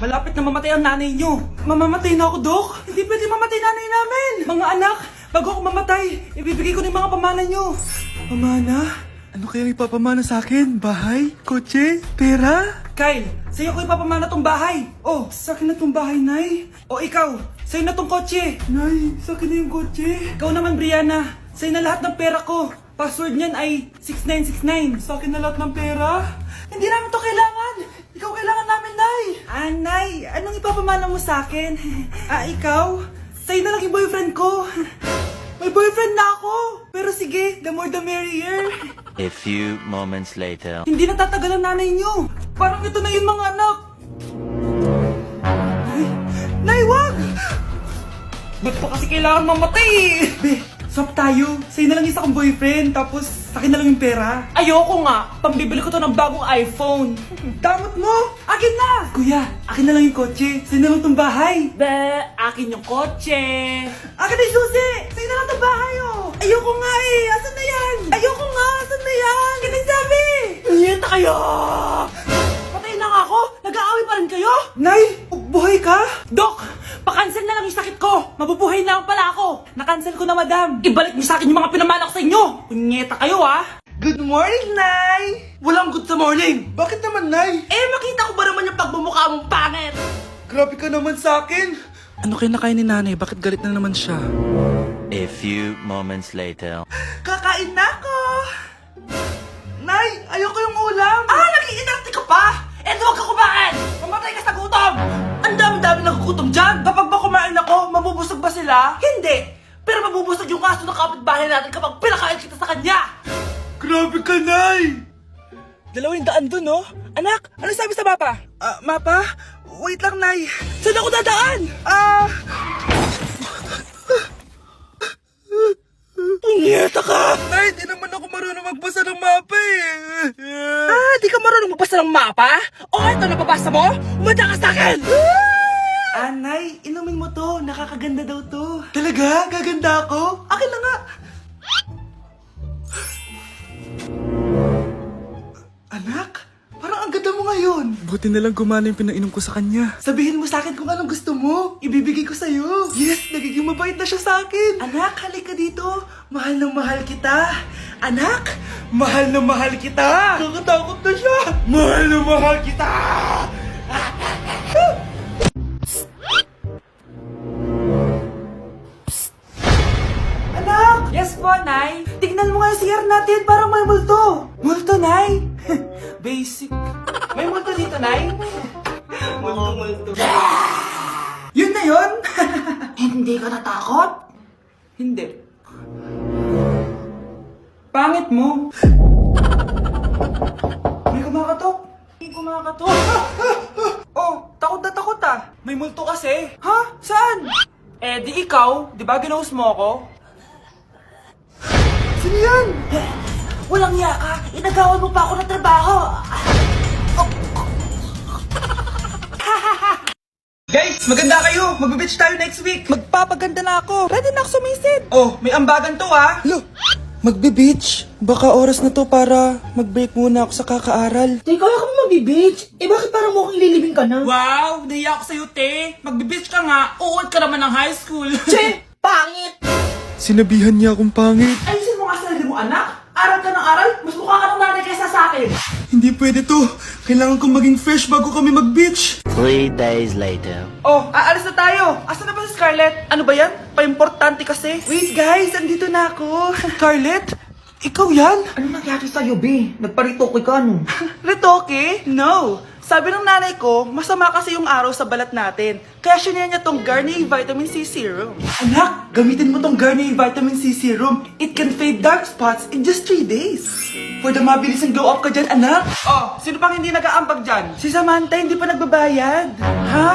Malapit na mamatay ang nanay nyo. Mamamatay na ako, Dok. Hindi pwede mamatay nanay namin. Mga anak, bago ako mamatay, ibibigay ko na yung mga pamana nyo. Pamana? Ano kayang ipapamana sa akin? Bahay? Kotse? Pera? Kyle, sa'yo ko ipapamana tong bahay. Oh, sa akin na tong bahay, Nay. O ikaw, sa'yo na tong kotse. Nay, sa akin na yung kotse. Ikaw naman, Brianna. Sa'yo na lahat ng pera ko. Password niyan ay 6969. Sa akin na lahat ng pera? Hindi namin to kailangan. Ikaw kailangan namin, Nay. Nay, anong ipapamana mo sa akin? Ikaw? Sa'yo na lang yung boyfriend ko. May boyfriend na ako. Pero sige, the more the merrier. A few moments later. Hindi na tatagal ang nanay niyo. Parang ito na yun, mga anak. Nay, wag! Ba't pa kasi kailangan mamatay eh? Be, swap tayo. Sa'yo na lang isa kong boyfriend, tapos akin na lang yung pera. Ayoko nga. Pambibili ko to ng bagong iPhone. Damot mo! Akin na! Kuya, akin na lang yung kotse. Sa'yo na lang tong bahay. Be, akin yung kotse. Akin na yung susi! Sa'yo na lang tong bahay, oh! Ayoko nga eh! Asan na yan? Ayoko nga! Asan na yan? Kinagsabi! Niyenta kayo! Patay na nga ako! Nag-aaway pa rin kayo? Nay! Buhay ka? Dok! Pa-cancel na lang yung sakit ko! Mabubuhay na lang pala ako! Na-cancel ko na, madam! Ibalik niyo sa akin yung mga pinamana ko sa inyo! Punyeta kayo, ah! Good morning, Nay! Walang good sa morning! Bakit naman, Nay? Makita ko ba naman yung pagmumukha mong pangit? Grabe ka naman sa akin! Ano kinakain ni Nanay? Bakit galit na naman siya? A few moments later. Kakain na ako! Nay, ayoko yung ulam! Nag-iinarte ka pa! Huwag ka kumain! Mamatay ka sa gutom! Ang dami-dami nagugutom dyan! Kapag ba kumain ako, mabubusog ba sila? Hindi! Pero mabubusog yung kaso ng kapitbahay natin kapag pinakain kita sa kanya! Grabe ka, Nay! 200 dun, no? Anak, ano sabi sa mapa? Mapa? Wait lang, Nay. Saan ako dadaan? Punyeta ka! Nay, di naman ako marunong magbasa ng mapa eh. Di ka marunong magbasa ng mapa? Ito nababasa mo? Umanda ka sa akin! Nay, inumin mo to. Nakakaganda daw to. Talaga? Gaganda ako? Akin na nga. Anak, parang ang ganda mo ngayon. Buti na lang gumana yung pinainom ko sa kanya. Sabihin mo sa akin kung anong gusto mo. Ibibigay ko sa'yo. Yes, nagiging mabait na siya sa akin. Anak, halika dito. Mahal na mahal kita. Anak, mahal na mahal kita. Nakatakot na siya. Mahal na mahal kita. Anak! Yes po, Nay. Tignan mo nga yung CR natin. Parang may multo. Multo, Nay? Basic. May multo dito, Nay? Multo. Yun na yun? Hindi ka natakot? Hindi. Pangit mo. May kumakatok. May kumakatok. Takot na takot ah. May multo kasi. Ha? Saan? Di ikaw. Di ba ginost mo ako? Sino yan? Walang iya ka. Inagawan mo pa ako ng trabaho. Guys, maganda kayo. Magbe-beach tayo next week. Magpapaganda na ako. Ready na ako sumisid. May ambagan to ah. Lo, magbe-beach? Baka oras na to para mag-break muna ako sa kakaaral. Teka, kaya ka mo mag-beach? Bakit parang mukhang lilibing ka na? Wow, nahiya ako sa'yo, te. Magbe-beach ka nga. Uod ka naman ng high school. Che! Pangit! Sinabihan niya akong pangit. Ayusin mo nga sarili mo, anak. Aral ka ng aral. Mas mukha ka ng nanay kaysa sa akin. Hindi pwede to. Kailangan kong maging fresh bago kami mag-beach. 3 days later. Aalis na tayo. Asan na ba si Scarlett? Ano ba yan? Pa-importante kasi. Wait guys, andito na ako. Scarlett? Ikaw yan? Ano nangyari sa'yo, be? Nagparitoke ka, no? Retoke? No. Sabi ng nanay ko, masama kasi yung araw sa balat natin. Kaya sinaya niya tong Garnier Vitamin C Serum. Anak, gamitin mo tong Garnier Vitamin C Serum. It can fade dark spots in just 3 days. For the mabilis and glow up ka dyan, anak. Sino pang hindi nag-aambag dyan? Si Samantha hindi pa nagbabayad. Ha?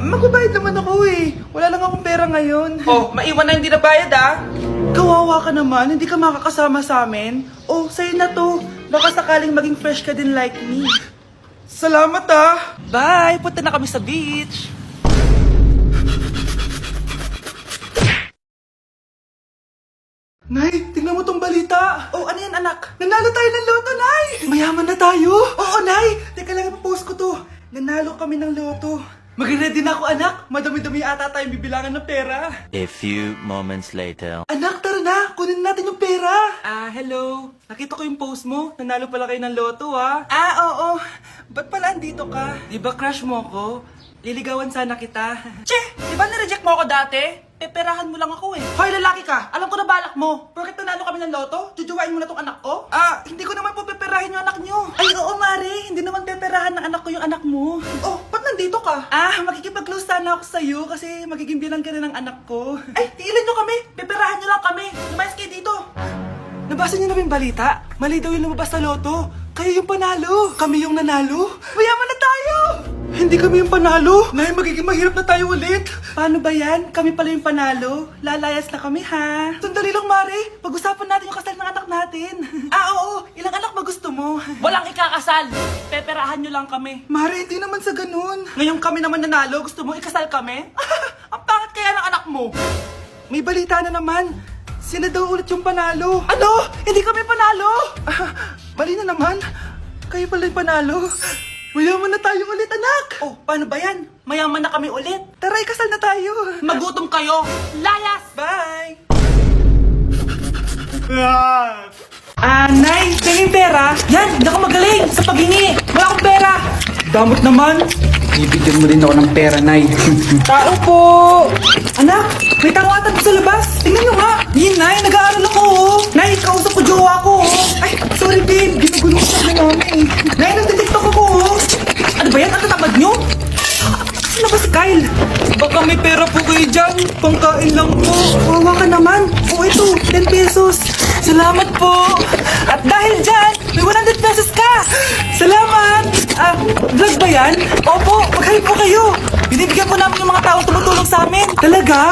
Magbabayad naman ako eh. Wala lang akong pera ngayon. Maiwan na hindi nabayad ah. Kawawa ka naman, hindi ka makakasama sa amin. Sa'yo na to. Baka sakaling maging fresh ka din like me. Salamat ah! Bye! Punta na kami sa beach! Nay, tingnan mo tong balita! Ano yan anak? Nanalo tayo ng loto, Nay! Mayaman na tayo! Oo, Nay! Teka lang, ipapost ko to. Nanalo kami ng loto. Magre-ready na ako, anak. Madami-dami ata tayong bibilangan ng pera. A few moments later. Anak, tara na! Kunin natin yung pera! Hello. Nakita ko yung post mo. Nanalo pala kayo ng loto, ah. Oo. Ba't pala andito ka? Di ba crush mo ako? Liligawan sana kita. Che! Di ba nireject mo ako dati? Peperahan mo lang ako eh. Hoy, lalaki ka! Alam ko na balak mo. Porket nanalo kami ng loto, jujuwain mo na tong anak ko? Hindi ko naman po peperahin yung anak nyo. Ay, oo, Mare. Hindi naman peperahan ng anak ko yung anak mo. Oh, ba't nandito ka? Makikipag-close sana ako sa'yo kasi magiging bilang ka na ng anak ko. Ay, tiilin nyo kami. Peperahan nyo lang kami. Lumayas kayo dito. Nabasa niyo na ba yung balita? Mali daw yung lumabas sa loto. Kayo yung panalo. Kami yung nanalo. Mayaman na tayo! Hindi kami yung panalo. Nay, magiging mahirap na tayo ulit. Paano ba yan? Kami pala yung panalo. Lalayas na kami, ha? Sandali lang, Mare. Pag-usapan natin yung kasal ng anak natin. Oo. Ilang anak ba gusto mo? Walang ikakasal. Peperahan nyo lang kami. Mare, hindi naman sa ganun. Ngayong kami naman nanalo, gusto mo ikasal kami? Ang pangit kaya ng anak mo. May balita na naman. Sila daw ulit yung panalo. Ano? Hindi kami panalo! Mali na naman. Kayo pala yung panalo. Mayaman na tayo ulit, anak! Oh, paano ba yan? Mayaman na kami ulit. Tara, ikasal na tayo. Magutom kayo. Layas! Bye! Nay, tingin pera. Yan, hindi ako magaling sa paghingi. Wala akong pera. Damot naman. Bibigyan mo rin ako ng pera, Nay. Tao po! Anak, may tawatan sa labas. Tingnan nyo nga. Yun, Nay, nag-aaral ako, oh. Nay, kausap ko jowa ko, oh. Ay, sorry, babe. Ginugulo ko sa namin. Nay, nagtitiktok ako, oh. Ano ba yan? Ang tatamad nyo? Ano ba si Kyle? Baka may pera po kayo dyan. Pangkain lang po. Wawa ka naman. O ito, 10 pesos. Salamat po. At dahil dyan, may 100 pesos ka. Salamat. Vlog ba yan? Opo, mag-help po kayo. Binibigyan po namin yung mga taong tumutulong sa amin. Talaga?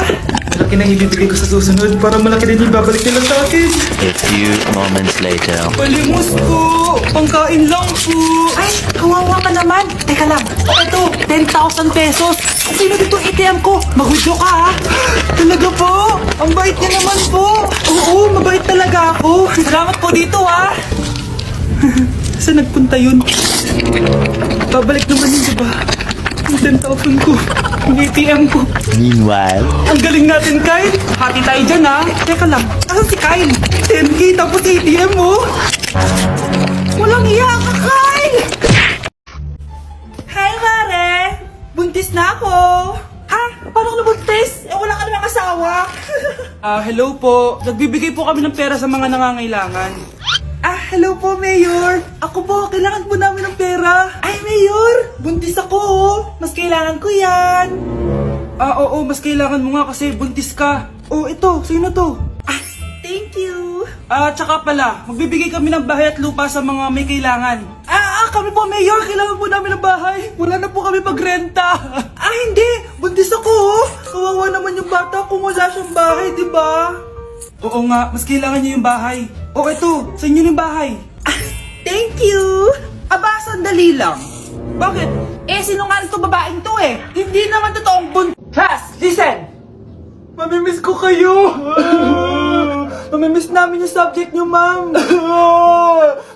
Malaki na ibibigay ko sa susunod para malaki din yung babalik nila sa akin. A few moments later. Palimos po. Pangkain lang po. Ay, kawawa ka naman. Teka lang. Ito, 10,000 pesos. Sino dito ATM ko? Mag-withdraw ka, ha? Talaga po? Ang bait niya naman po. Oo, mabait talaga ako. Salamat po dito, ha? Saan nagpunta yun? Babalik naman yun, diba? Yung 10,000 ko. Yung ATM ko. Meanwhile. Ang galing natin, Kyle. Hati tayo dyan, ha? Teka lang. Asan si Kyle? 10K tapos ATM, oh. Walang iya ka, Kyle! Hi, Mare! Buntis na ako! Ha? Paano ka nabuntis? Wala ka namang asawa. Hello po. Nagbibigay po kami ng pera sa mga nangangailangan. Hello po, Mayor. Ako po, kailangan po namin ng pera. Ay, Mayor! Buntis ako, oh. Mas kailangan ko yan. Oo, mas kailangan mo nga kasi buntis ka. Oh, ito. Sino to? Thank you. Tsaka pala, magbibigay kami ng bahay at lupa sa mga may kailangan. Kami po, Mayor. Kailangan po namin ng bahay. Wala na po kami pagrenta. Hindi. Buntis ako, oh. Kawawa naman yung bata kung wala siyang bahay, di ba? Oo nga, mas kailangan niyo yung bahay. Oh, ito. Sa inyo yung bahay. Thank you. Sandali lang. Bakit? Sinungaling to babaeng to eh. Hindi naman totoong buntis. Listen. Mamimiss ko kayo. Mamimiss namin yung subject nyo, ma'am.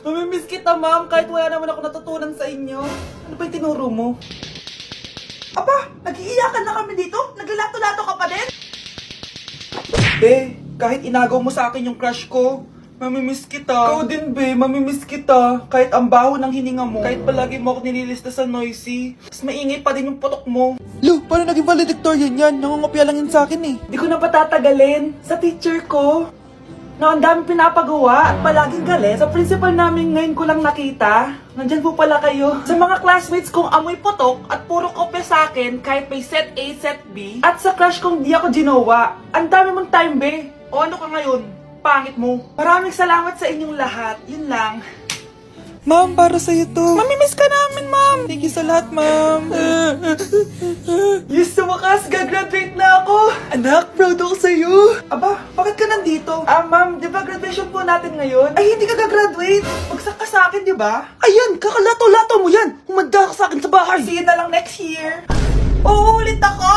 Mamimiss kita, ma'am, kahit wala naman ako natutunan sa inyo. Ano ba yung tinuro mo? Nag-iiyakan na kami dito? Naglalato-lato ka pa din? Be, kahit inagaw mo sa akin yung crush ko, mamimiss kita. Ikaw din, be, mamimiss kita. Kahit ang baho ng hininga mo, kahit palagi mo ako nililista sa noisy, mas maingay pa din yung putok mo. Lo, paano naging valedictorian yan? Nangungopia lang yun sa akin eh. Di ko na patatagalin. Sa teacher ko, na ang dami pinapagawa at palaging galit. Sa principal namin ngayon ko lang nakita. Nandyan po pala kayo. Sa mga classmates kong amoy putok at puro kopya sa akin kahit may set A, set B. At sa crush kong di ako ginawa. Ang dami mong time, be. O ano ka ngayon? Pangit mo. Maraming salamat sa inyong lahat. Yun lang. Ma'am, para sa'yo to. Mamimiss ka namin, ma'am. Thank you sa lahat, ma'am. Yes, sa wakas, gagraduate na ako. Anak, proud ako sa'yo. Bakit ka nandito? Ma'am, di ba graduation po natin ngayon? Ay, hindi ka gagraduate. Bagsak ka sa akin, di ba? Ayan, kakalato-lato mo yan. Humanda ka sa akin sa bahay. See you na lang next year. Oo, ulit ako.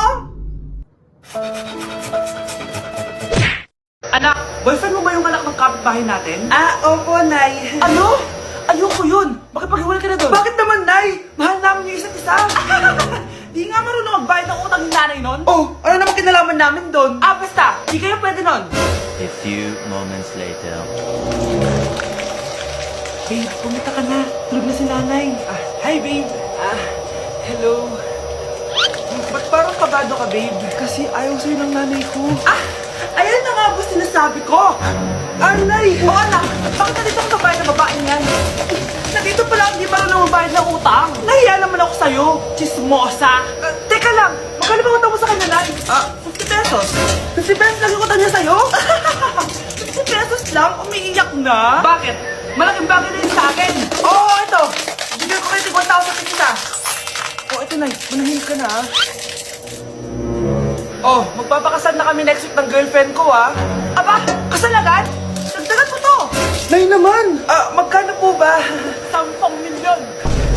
Anak, boyfriend mo ba yung anak ng kapitbahay natin? Opo, Nay. Ano? Ayoko yun. Bakit pag-iwalay ka na doon? Bakit naman, Nay? Mahal namin yung isa't isa. Di nga marunong nanay nun? Oh, ano naman kinalaman namin doon? Ah, basta, di kayo pwede nun. A few moments later. Babe, pumunta ka na. Tulog na si nanay. Hi, babe. Hello. Ba't parang kabado ka, babe? Kasi ayaw sa'yo ng nanay ko. Ayan na nga ba sinasabi ko? Nay! Oo, anak. Bakit nandito ang babae na babae niyan? Nandito pala hindi pa rin mabayad ng utang. Nahiya naman ako sa'yo. Chismosa. Teka lang. Magkano ba utang mo sa kanya, Nay? 50 pesos. 50 pesos lang yung utang niya sa'yo? 50 pesos lang? Umiiyak na? Bakit? Malaking bagay na yun sa akin. Oo, ito. Bigyan ko kayo tig 1,000 isa. Oh, ito, Nay. Manahimik ka na, Oh, magpapakasal na kami next week ng girlfriend ko, Aba, kasal agad? Dagdagan mo to. Nay naman! Magkano po ba? 10 milyon.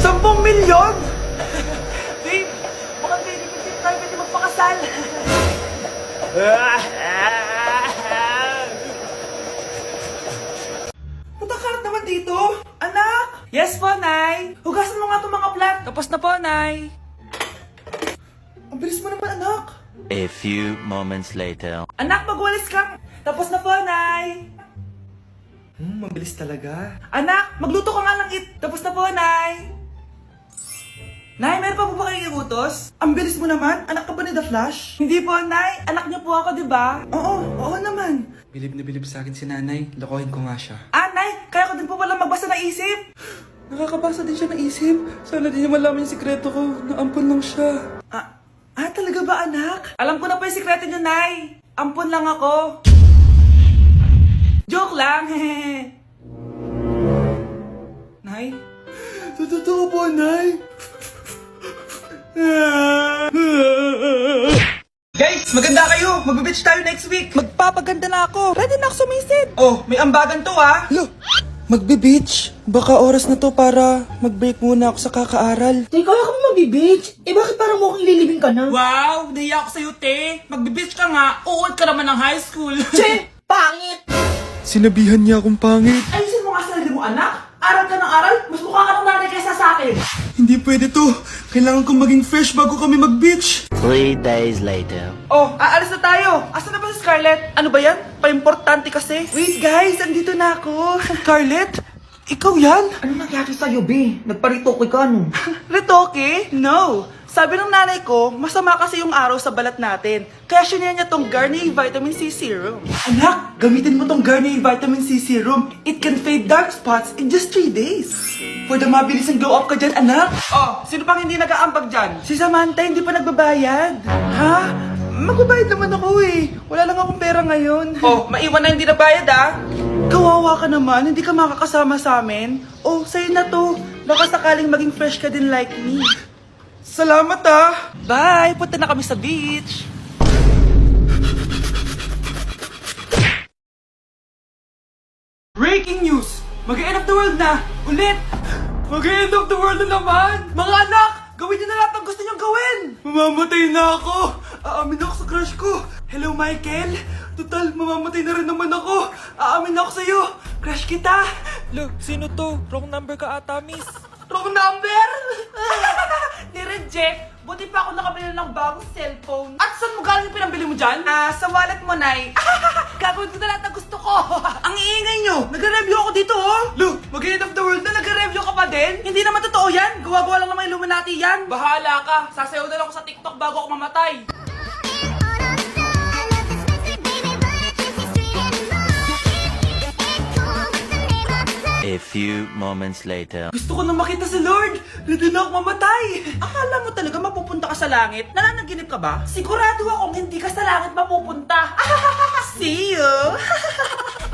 10 milyon? Babe, mukhang hindi tayo pwede magpakasal. Matakarat naman dito. Anak! Yes po, Nay. Hugasan mo nga itong mga plat. Tapos na po, Nay. Ang bilis mo naman, anak. A few moments later. Anak, magwalis ka. Tapos na po, Nay. Mabilis talaga. Anak, magluto ka nga ng Tapos na po, Nay. Nay, meron pa po ba kayong iutos? Ang bilis mo naman. Anak ka ba ni The Flash? Hindi po, Nay. Anak niyo po ako, di ba? Oo naman. Bilib na bilib sa akin si nanay. Lokohin ko nga siya. Nay, kaya ko din po pala magbasa ng isip. Nakakabasa din siya ng isip. Sana din niya malaman yung sikreto ko. Naampon lang siya. Talaga ba, anak? Alam ko na po yung sikreto niyo, Nay. Ampon lang ako. Joke lang, Nay? Totoo po, Nay. Guys, maganda kayo. Magbe-beach tayo next week. Magpapaganda na ako. Ready na ako sumisid. Oh, may ambagan to, Lo! Magbe-beach. Baka oras na to para mag-break muna ako sa kakaaral. Teka, kaya kami mag-beach? Bakit parang mukhang lilibing ka na? Wow, nahiya ako sa'yo, te. Magbe-beach ka nga. Uod ka naman ng high school. Che! Pangit! Sinabihan niya akong pangit. Ayusin mo nga sarili mo, anak. Aral ka ng aral. Mas mukha ka ng nanay kaysa sa akin. Hindi pwede to. Kailangan kong maging fresh bago kami mag-beach. 3 days later. Oh, aalis na tayo. Asan na ba si Scarlett? Ano ba yan? Pa-importante kasi. Wait, guys. Andito na ako. Scarlett? Ikaw yan? Ano nangyari sa'yo, be? Nagparitokoy ka, Retoke? No. Sabi ng nanay ko, masama kasi yung araw sa balat natin. Kaya siya niya tong Garnier Vitamin C Serum. Anak, gamitin mo tong Garnier Vitamin C Serum. It can fade dark spots in just 3 days. For the mabilis ang glow up ka dyan, anak. Oh, sino pang hindi nag-aambag dyan? Si Samantha hindi pa nagbabayad. Ha? Magbabayad naman ako eh. Wala lang akong pera ngayon. Oh, maiwan na hindi nabayad Kawawa ka naman, hindi ka makakasama sa amin. Oh, sa'yo na to. Baka sakaling maging fresh ka din like me. Salamat Bye! Punta na kami sa beach. Breaking news! Mag-end of the world na! Ulit! Mag-end of the world na naman! Mga anak! Gawin niyo na lahat ng gusto niyong gawin! Mamamatay na ako! Aamin ako sa crush ko! Hello, Michael! Total, mamamatay na rin naman ako! Aamin ako sa'yo! Crush kita! Lo, sino to? Wrong number ka ata, miss. Wrong number! Ni-reject! Buti pa ako nakabili ng bagong cellphone. At saan mo galing yung pinambili mo dyan? Sa wallet mo, Nay. Gagawin ko na lahat ng gusto ko. Ang iingay nyo! Nag-review ako dito, Lu, mag-end of the world na nag-review ka pa din? Hindi naman totoo yan. Gawa-gawa lang naman Illuminati yan. Bahala ka. Sasayaw na lang ako sa TikTok bago ako mamatay. A few moments later. Gusto ko na makita si Lord! Ready na ako mamatay! Akala mo talaga mapupunta ka sa langit? Nananaginip ka ba? Sigurado akong hindi ka sa langit mapupunta! See you!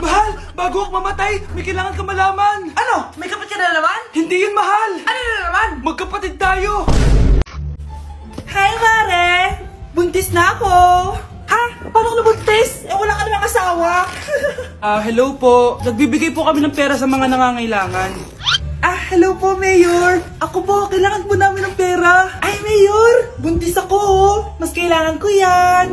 Mahal! Bago ako mamatay, may kailangan ka malaman! Ano? May kapatid ka na naman? Hindi yun, mahal! Ano na naman? Magkapatid tayo! Hi, Mare! Buntis na ako! Ha? Paano ka nabuntis? Wala ka namang asawa! Hello po. Nagbibigay po kami ng pera sa mga nangangailangan. Hello po, Mayor. Ako po, kailangan po namin ng pera. Ay, Mayor! Buntis ako, Mas kailangan ko yan.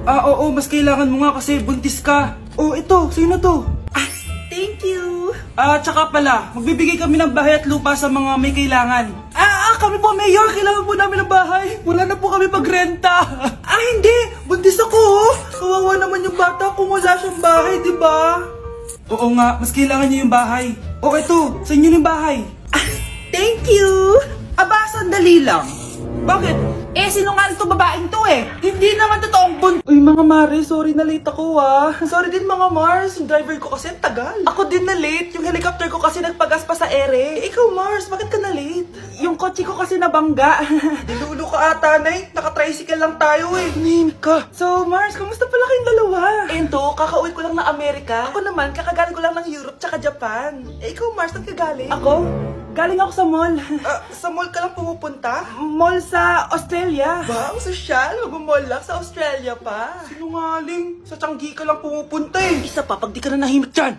Oo, mas kailangan mo nga kasi buntis ka. Oh, ito. Sino to? Thank you. Tsaka pala, magbibigay kami ng bahay at lupa sa mga may kailangan. Kami po, Mayor. Kailangan po namin ng bahay. Wala na po kami pagrenta. Hindi. Buntis ako. Kawawa naman yung bata kung wala siyang bahay, di ba? Oo nga. Mas kailangan niya yung bahay. O eto, sa inyo yung bahay. Thank you. Aba, sandali lang. Bakit? Sinungaling to babaeng to Hindi naman totoong Uy, mga Mare, sorry na late ako Sorry din mga Mars, yung driver ko kasi ang tagal. Ako din na late, yung helicopter ko kasi nagpagas pa sa ere. Ikaw Mars, bakit ka na late? Yung kotse ko kasi nabangga. Dilulo ka ata, Nay. Naka-tricycle lang tayo Name ka. So Mars, kamusta pala kayong dalawa? Ento, kakauwi ko lang na Amerika. Ako naman, kakagaling ko lang ng Europe tsaka Japan. Ikaw Mars, saan ka galing? Ako? Galing ako sa mall. Sa mall ka lang pumupunta? Mall sa Australia. Wow, sosyal. Mag-mall lang sa Australia pa. Sinungaling. Sa Changi ka lang pumupunta Isa pa, pag di ka na nahimik dyan.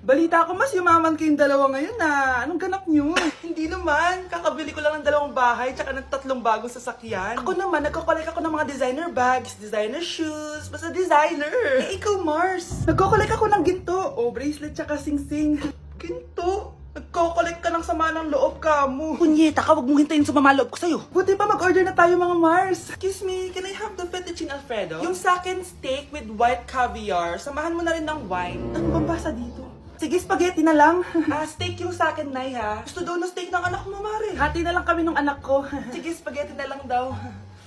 Balita ko mas yumaman kayong dalawa ngayon Anong ganap nyo? Hindi naman. Kakabili ko lang ng 2 bahay tsaka ng 3 bagong sasakyan. Ako naman, nagko-collect ako ng mga designer bags, designer shoes, basta designer. Ikaw, Mars. Nagko-collect ako ng ginto. Bracelet tsaka sing-sing. Ginto? Nagko-collect ka ng sama ng loob ka mo. Kunyeta ka, wag mong hintayin sumama loob ko sa'yo. Buti pa mag-order na tayo mga Mars. Excuse me, can I have the fettuccine Alfredo? Yung second steak with white caviar. Samahan mo na rin ng wine. Ano bang basa dito? Sige, spaghetti na lang. Steak yung sa akin, Nay, ha? Gusto daw ng steak ng anak mo, Mare. Hati na lang kami ng anak ko. Sige, spaghetti na lang daw.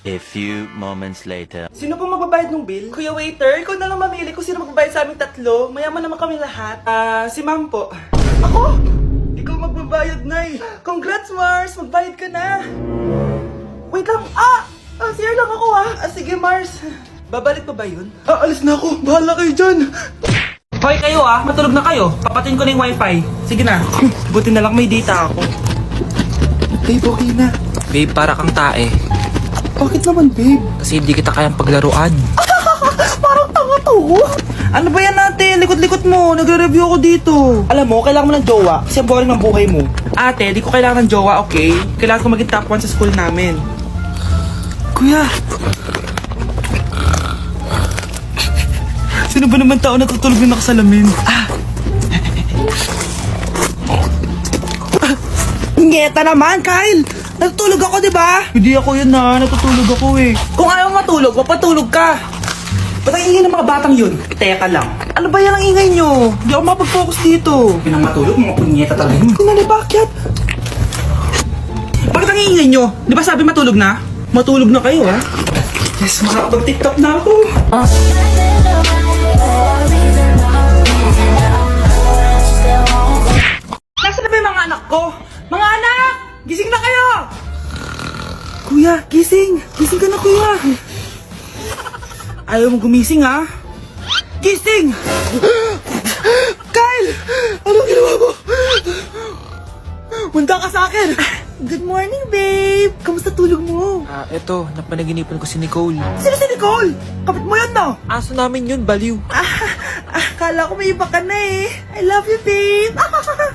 A few moments later. Sino pong magbabayad ng bill? Kuya waiter, ikaw na lang mamili kung sino magbabayad sa aming 3. Mayaman naman kami lahat. Si ma'am po. Ako? Ikaw magbabayad, Nay. Congrats, Mars. Magbayad ka na. Wait lang. CR lang ako, Sige, Mars. Babalik pa ba yun? Alis na ako. Bahala kayo dyan. Hoy, kayo, Matulog na kayo. Papatin ko na yung wifi. Sige na. Buti na lang may data ako. Babe, okay na. Babe, para kang tae. Bakit naman, babe? Kasi hindi kita kayang paglaruan. Parang tanga to. Ano ba yan ate? Likot-likot mo. Nagre-review ako dito. Alam mo, kailangan mo ng jowa kasi ang boring ng buhay mo. Ate, di ko kailangan ng jowa, okay? Kailangan ko maging top 1 sa school namin. Kuya! Sino ba naman tao natutulog na nakasalamin? Ngeta naman, Kyle! Natutulog ako, di ba? Hindi ako yun natutulog ako Kung ayaw matulog, mapatulog ka. Ba't ang ingay ng mga batang yun? Teka lang. Ano ba yan ang ingay nyo? Hindi ako makapag-focus dito. Yun ang matulog, mga punyeta talaga yun. Bakit? Bakit ang ingay nyo? Di ba sabi matulog na? Matulog na kayo, Yes, makakapag-tiktok na ako. Nasaan na ba yung mga anak ko? Mga anak! Gising na kayo! Kuya, gising! Gising ka na, kuya! Ayaw mo gumising, Gising! Kyle! Anong ginawa mo? Munda ka sa akin! Good morning, babe! Kamusta tulog mo? Eto, napanaginipan ko si Nicole. Sino si Nicole? Kapit mo yun, no? Aso namin yun, baliw. Kala ko may iba ka na I love you, babe!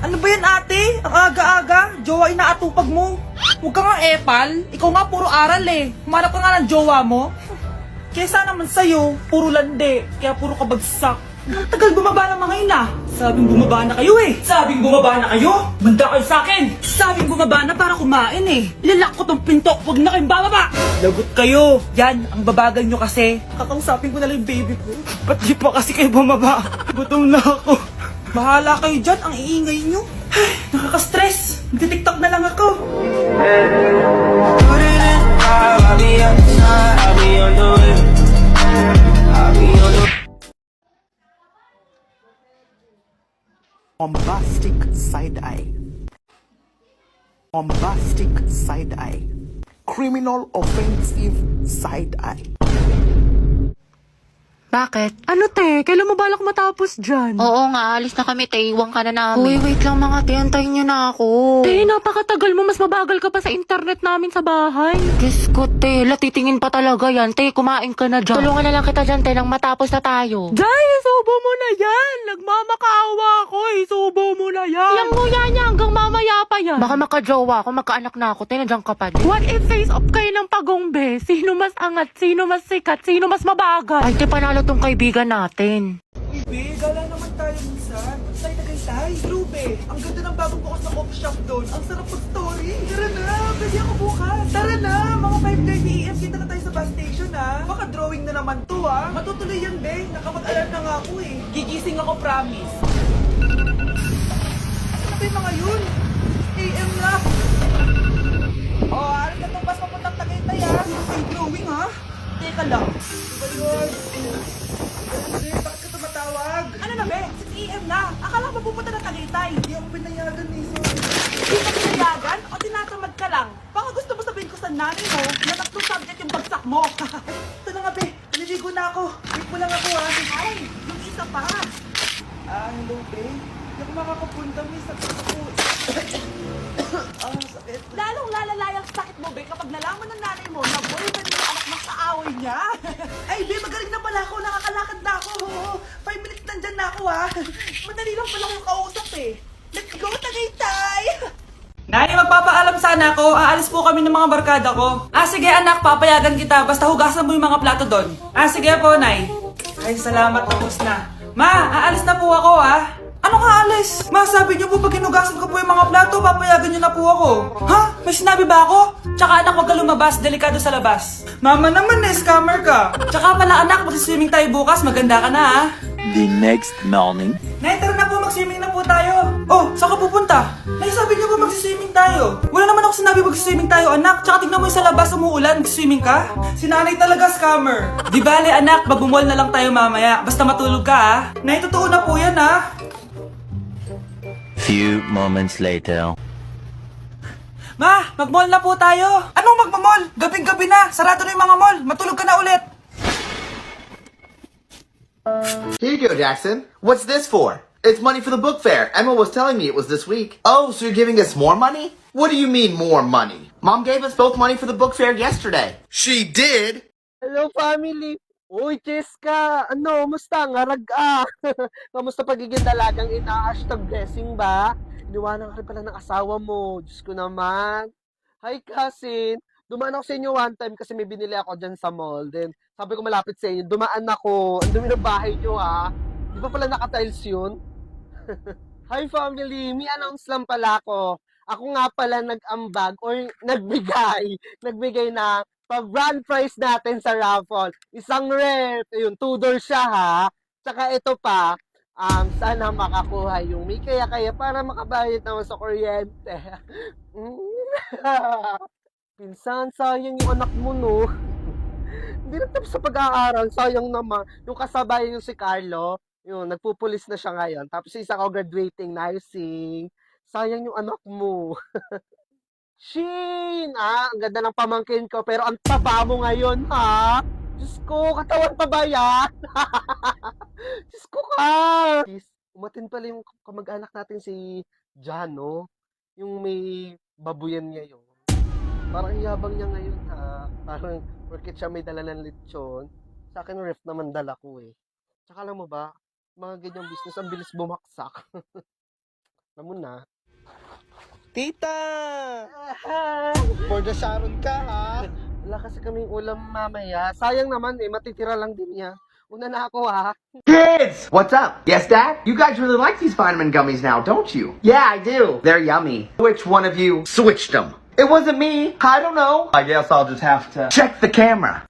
Ano ba yan, ate? Ang aga-aga, jowa inaatupag mo. Huwag ka nga epal. Ikaw nga puro aral Humanap ka nga ng jowa mo. Kesa naman sa'yo, puro lande, kaya puro kabagsak. Ang tagal bumaba ng mga ina. Sabing bumaba na kayo Sabing bumaba na kayo. Manda kayo sa akin. Sabing bumaba na para kumain Ilalak ko tong pinto, huwag na kayong bababa. Lagot kayo. Yan, ang babagal nyo kasi. Kakausapin ko na lang yung baby ko. Ba't di pa kasi kayo bumaba? Gutom na ako. Bahala kayo dyan, ang iingay nyo. Ay, nakaka-stress. Nagtitiktok na lang ako. Bombastic side eye. Bombastic side eye. Criminal offensive side eye. Bakit? Ano te? Kailan mo balak matapos dyan? Oo nga, alis na kami, te. Iwan ka na namin. Uy, wait lang mga te. Antayin niyo na ako. Te, napakatagal mo. Mas mabagal ka pa sa internet namin sa bahay. Diyos ko, te. Latitingin pa talaga yan. Te, kumain ka na dyan. Tulungan na lang kita dyan, te, nang matapos na tayo. Jay, isubo mo na yan. Nagmamakaawa ako. Isubo mo na yan. Yang nguya niya hanggang mamaya pa yan. Baka makajowa ako, magkaanak na ako, te. Nandiyan ka pa din. What if face off kayo ng pagongbe? Sino mas angat? Sino mas sikat? Sino mas mabagal? Ay, te, panalo tong kaibigan natin. Uy, be, gala naman tayo minsan. Ba't tayo tagaytay? True, be. Ang ganda ng bagong bukas na coffee shop doon. Ang sarap mag-story. Tara na, pwede ako bukas. Tara na, mga 5:30 AM kita na tayo sa bus station ha. Baka drawing na naman to ha. Matutuloy yan be, nakapag-alarm na nga ako eh. Gigising ako, promise. Ano ba yung mga yun? AM na. Oh, ano na itong bus papuntang Tagaytay ha? Ay, drawing ha? Teka lang. Diba yun? Bakit ka tumatawag? Ano na be? 6 AM na. Akala ko pupunta na Tagaytay. Hindi ako pinayagan eh. Hindi ka pinayagan o tinatamad ka lang? Baka gusto mo sabihin ko sa nanay mo na tatlong subject yung bagsak mo. Ito na nga be. Naliligo na ako. Wait mo lang ako ha. Ay, yung isa pa. Hello be. Hindi ako makakapunta. May sakit ako. Sakit. Lalong lalala yung sakit mo be kapag nalaman ng nanay mo na boyfriend yung anak ng kaaway niya. Ay be, magaling na pala ako. Nakakalakad na ako. 5 minutes nandyan na ako ha. Madali lang pala yung kausap eh. Let's go Tagaytay! Nay, magpapaalam sana ako. Aalis po kami ng mga barkada ko. Sige anak, papayagan kita. Basta hugasan mo yung mga plato doon. Sige po, Nay. Ay, salamat. Tapos na. Ma, aalis na po ako Anong aalis? Ma, sabi niyo po pag hinugasan ko po yung mga plato, papayagan niyo na po ako. Ha? May sinabi ba ako? Tsaka anak, huwag ka lumabas. Delikado sa labas. Mama naman scammer ka. Tsaka pala anak, magsiswimming tayo bukas. Maganda ka na The next morning. Nay, tara na po, mag-swimming na po tayo. Oh, saan ka pupunta? Nay, sabi niyo po mag-swimming tayo. Wala naman ako sinabi mag-swimming tayo, anak. Tsaka tignan mo yung sa labas, umuulan, mag-swimming ka. Si nanay talaga scammer. Di bale, anak, magbumol na lang tayo mamaya. Basta matulog ka, Nay, totoo na po yan, Few moments later. Ma, mag-mall na po tayo. Anong mag-mall? Gabing-gabi na. Sarado na yung mga mall. Matulog ka na ulit. Here you go, Jackson. What's this for? It's money for the book fair. Emma was telling me it was this week. Oh, so you're giving us more money? What do you mean more money? Mom gave us both money for the book fair yesterday. She did? Hello, family! Uy, Cheska! Ano, musta? Ngarag Kamusta pagiging dalagang ina? #blessing ba? Iniwanan ka rin pala ng asawa mo. Diyos ko naman. Hi, cousin! Dumaan ako sa inyo one time kasi may binili ako dyan sa mall. Then, sabi ko malapit sa inyo, dumaan ako. Ang dumi ng bahay nyo, ha? Di ba pala naka-tiles yun? Hi, family! May announce lang pala ako. Ako nga pala nag-ambag or nagbigay na pag-grand prize natin sa raffle. Isang ref, yun, 2 doors siya ha. Tsaka ito pa, sana makakuha yung may kaya-kaya para makabayad naman sa kuryente. Pinsan, sayang yung anak mo, no? Hindi na tapos sa pag-aaral, sayang naman. Yung kasabay yung si Carlo, yun, nagpupulis na siya ngayon. Tapos isa ko graduating nursing. Sayang yung anak mo. Shin! Ang ganda ng pamangkin ko, pero ang taba mo ngayon, ha? Diyos ko, katawan pa ba yan? Diyos ko ka! Umatin pala yung kamag-anak natin si Jano, yung may babuyan niya yun. Parang yabang niya ngayon, ha? Parang, porket siya may dala ng lechon, sa akin ref naman dala ko, eh. Tsaka alam mo ba, mga ganyang business, ang bilis bumaksak. Alam mo na. Tita! For the Sharon ka, ha? Wala kasi kaming ulam mamaya. Sayang naman matitira lang din niya. Una na ako, ha? Kids! What's up? Yes, Dad? You guys really like these vitamin gummies now, don't you? Yeah, I do. They're yummy. Which one of you switched them? It wasn't me. I don't know. I guess I'll just have to check the camera.